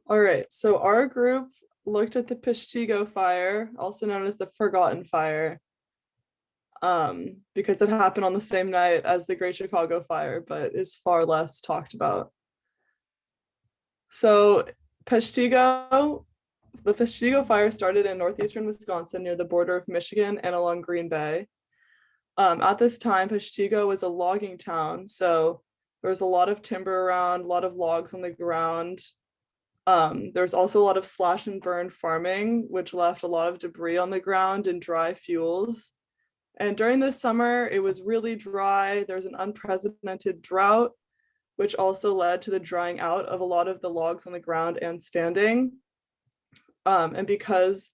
All right, so our group looked at the Peshtigo fire, also known as the Forgotten Fire, because it happened on the same night as the Great Chicago Fire, but is far less talked about. So Peshtigo, the Peshtigo fire started in northeastern Wisconsin near the border of Michigan and along Green Bay. At this time, Peshtigo was a logging town, so there was a lot of timber around, a lot of logs on the ground. There's also a lot of slash and burn farming, which left a lot of debris on the ground and dry fuels. And during this summer, it was really dry. There was an unprecedented drought, which also led to the drying out of a lot of the logs on the ground and standing. And because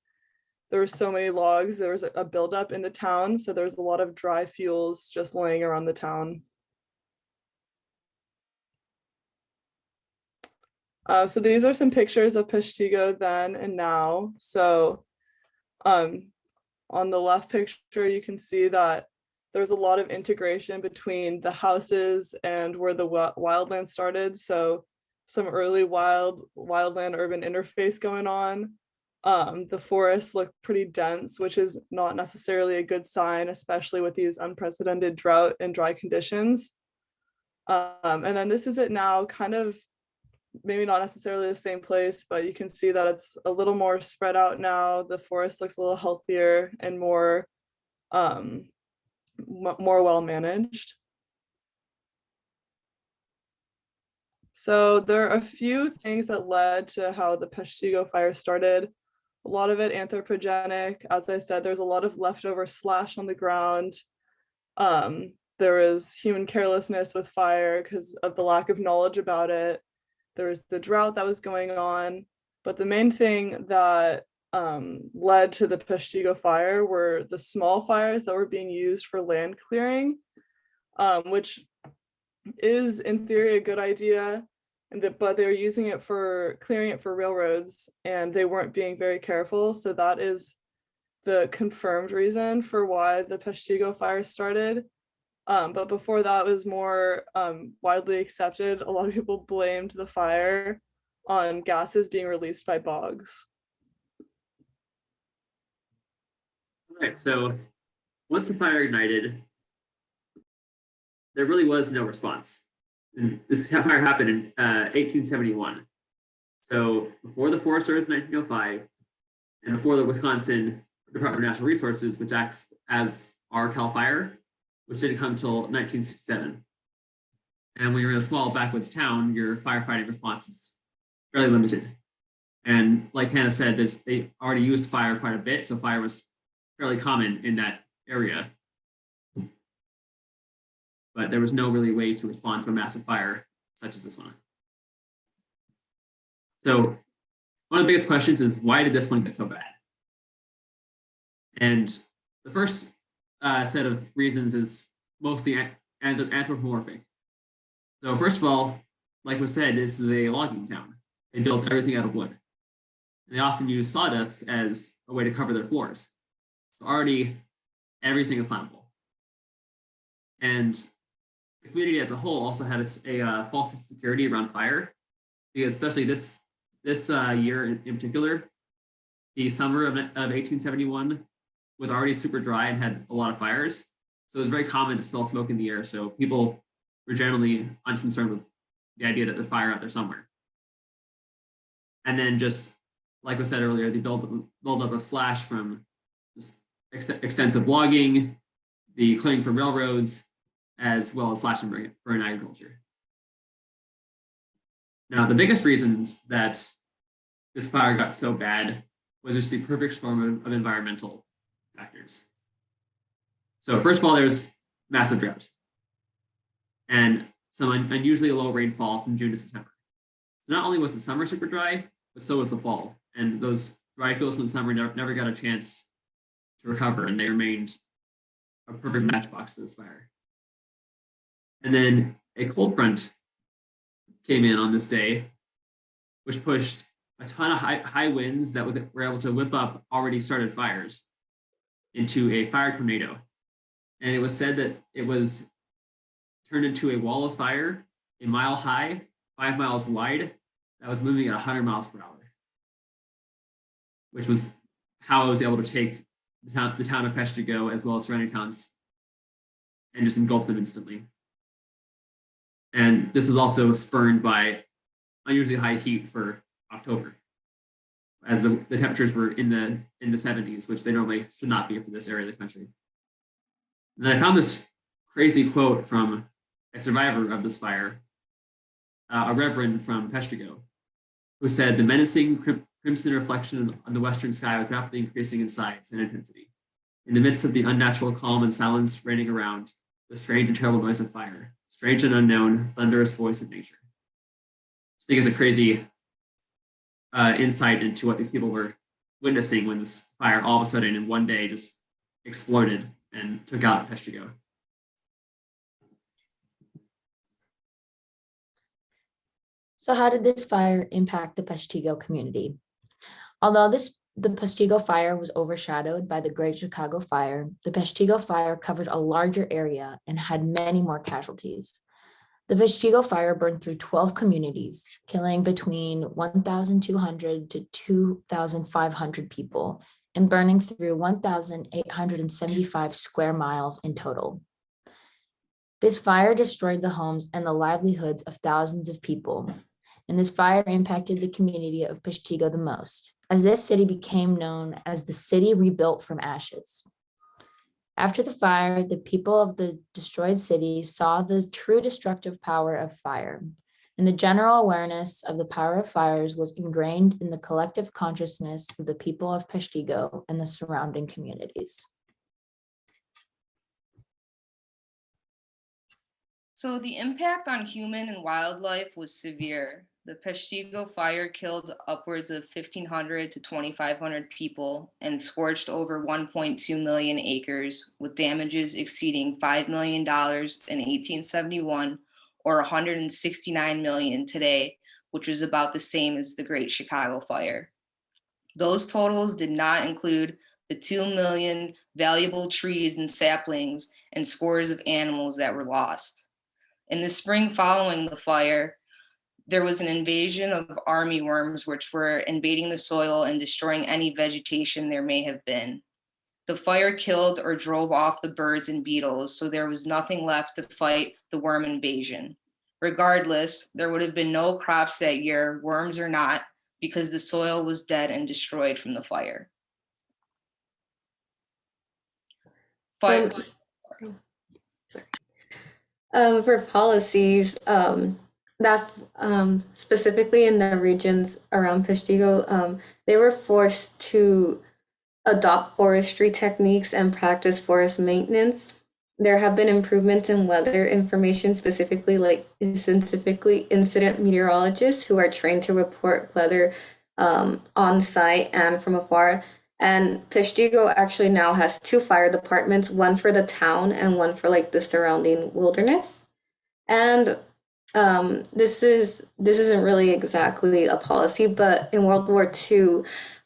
there were so many logs, there was a buildup in the town. So there's a lot of dry fuels just laying around the town. So these are some pictures of Peshtigo then and now. So on the left picture, you can see that there's a lot of integration between the houses and where the wildland started. So some early wildland urban interface going on. The forests look pretty dense, which is not necessarily a good sign, especially with these unprecedented drought and dry conditions. And then this is it now, kind of maybe not necessarily the same place, but you can see that it's a little more spread out now. The forest looks a little healthier and more well managed. So there are a few things that led to how the Peshtigo fire started. A lot of it anthropogenic. As I said, there's a lot of leftover slash on the ground. There is human carelessness with fire because of the lack of knowledge about it. There was the drought that was going on. But the main thing that led to the Peshtigo fire were the small fires that were being used for land clearing, which is in theory a good idea, but they were using it for clearing it for railroads, and they weren't being very careful. So that is the confirmed reason for why the Peshtigo fire started. But before that was more widely accepted. A lot of people blamed the fire on gases being released by bogs. All right, so once the fire ignited, there really was no response. And this fire happened in 1871. So before the Forest Service in 1905, and before the Wisconsin Department of Natural Resources, which acts as our CAL FIRE, which didn't come until 1967. And when you're in a small backwoods town, your firefighting response is fairly limited. And like Hannah said, they already used fire quite a bit, so fire was fairly common in that area. But there was no really way to respond to a massive fire such as this one. So one of the biggest questions is, why did this one get so bad? And the first set of reasons is mostly anthropomorphic. So first of all, like was said, this is a logging town. They built everything out of wood. And they often use sawdust as a way to cover their floors. So already everything is flammable. And the community as a whole also had a false sense of security around fire, because especially this year in particular, the summer of 1871 was already super dry and had a lot of fires. So it was very common to smell smoke in the air. So people were generally unconcerned with the idea that there's fire out there somewhere. And then just like was said earlier, the buildup of slash from just extensive logging, the clearing from railroads, as well as slash and burn agriculture. Now, the biggest reasons that this fire got so bad was just the perfect storm of environmental factors. So first of all, there's massive drought and some unusually low rainfall from June to September. So not only was the summer super dry, but so was the fall. And those dry fields in the summer never got a chance to recover, and they remained a perfect matchbox for this fire. And then a cold front came in on this day, which pushed a ton of high winds that were able to whip up already started fires into a fire tornado. And it was said that it was turned into a wall of fire, a mile high, 5 miles wide, that was moving at 100 miles per hour, which was how it was able to take the town of Peshtigo as well as surrounding towns and just engulf them instantly. And this was also spurned by unusually high heat for October, as the temperatures were in the 70s, which they normally should not be for this area of the country. And I found this crazy quote from a survivor of this fire, a reverend from Peshtigo, who said, "The menacing crimson reflection on the western sky was rapidly increasing in size and intensity. In the midst of the unnatural calm and silence reigning around, the strange and terrible noise of fire, strange and unknown, thunderous voice of nature." I think it's a crazy insight into what these people were witnessing when this fire all of a sudden in one day just exploded and took out Peshtigo. So how did this fire impact the Peshtigo community? Although the Peshtigo fire was overshadowed by the Great Chicago Fire, the Peshtigo fire covered a larger area and had many more casualties. The Peshtigo fire burned through 12 communities, killing between 1,200 to 2,500 people and burning through 1,875 square miles in total. This fire destroyed the homes and the livelihoods of thousands of people, and this fire impacted the community of Peshtigo the most, as this city became known as the city rebuilt from ashes. After the fire, the people of the destroyed city saw the true destructive power of fire, and the general awareness of the power of fires was ingrained in the collective consciousness of the people of Peshtigo and the surrounding communities. So the impact on human and wildlife was severe. The Peshtigo fire killed upwards of 1,500 to 2,500 people and scorched over 1.2 million acres, with damages exceeding $5 million in 1871 or 169 million today, which was about the same as the Great Chicago Fire. Those totals did not include the 2 million valuable trees and saplings and scores of animals that were lost. In the spring following the fire, there was an invasion of army worms, which were invading the soil and destroying any vegetation there may have been. The fire killed or drove off the birds and beetles, so there was nothing left to fight the worm invasion. Regardless, there would have been no crops that year, worms or not, because the soil was dead and destroyed from the fire. Sorry. For policies, that specifically in the regions around Peshtigo, they were forced to adopt forestry techniques and practice forest maintenance. There have been improvements in weather information, specifically incident meteorologists who are trained to report weather on site and from afar. And Peshtigo actually now has 2 fire departments, one for the town and one for the surrounding wilderness. And this isn't really exactly a policy, but in World War II,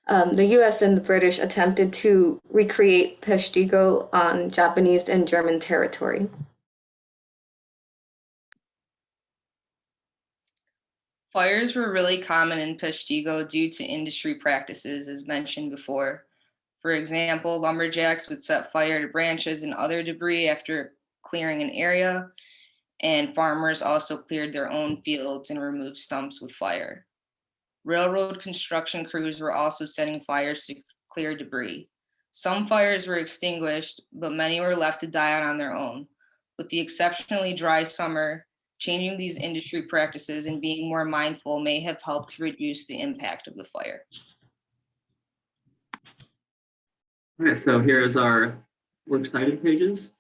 the US and the British attempted to recreate Peshtigo on Japanese and German territory. Fires were really common in Peshtigo due to industry practices, as mentioned before. For example, lumberjacks would set fire to branches and other debris after clearing an area, and farmers also cleared their own fields and removed stumps with fire. Railroad construction crews were also setting fires to clear debris. Some fires were extinguished, but many were left to die out on their own. With the exceptionally dry summer, changing these industry practices and being more mindful may have helped to reduce the impact of the fire. All right, so here's our works cited pages.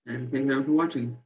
And thank you everyone for watching.